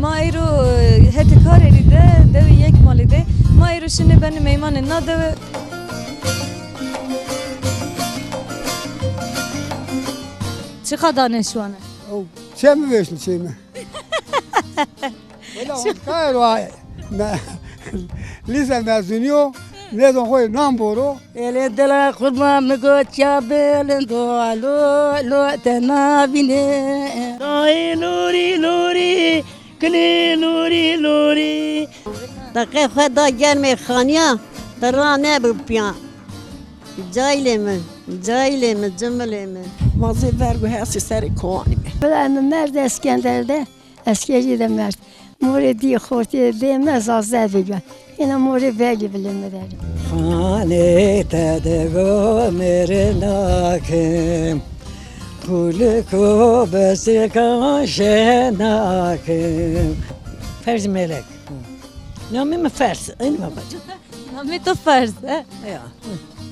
Ma ayrı heti kareli de devi yekmali de. Ma ayrı şimdi benim meymanın na devi. چه kadar نشوانه؟ چه میوشن چه می؟ ولی اون کار وای لیزه مزونیو ندون خوی نام برو. اله دل خودم میگو چه بلندو لو تنابینه. لوری لوری لوری کنی لوری لوری. دقیقه دا گرم خانیا درانه بپیان. Cailemi, cımılemi. Mazı vergu hası seri kovani. Ben nerede İskender'de askeri de mert. Mori diye korti demez az zevdiga. Yine mori belli bilinmedi. Hane tedego merenakem. Kuliko besika şenakem. Ferz melek. Namı mı ferz? Aynı babacığım. Namı to farz. Ya.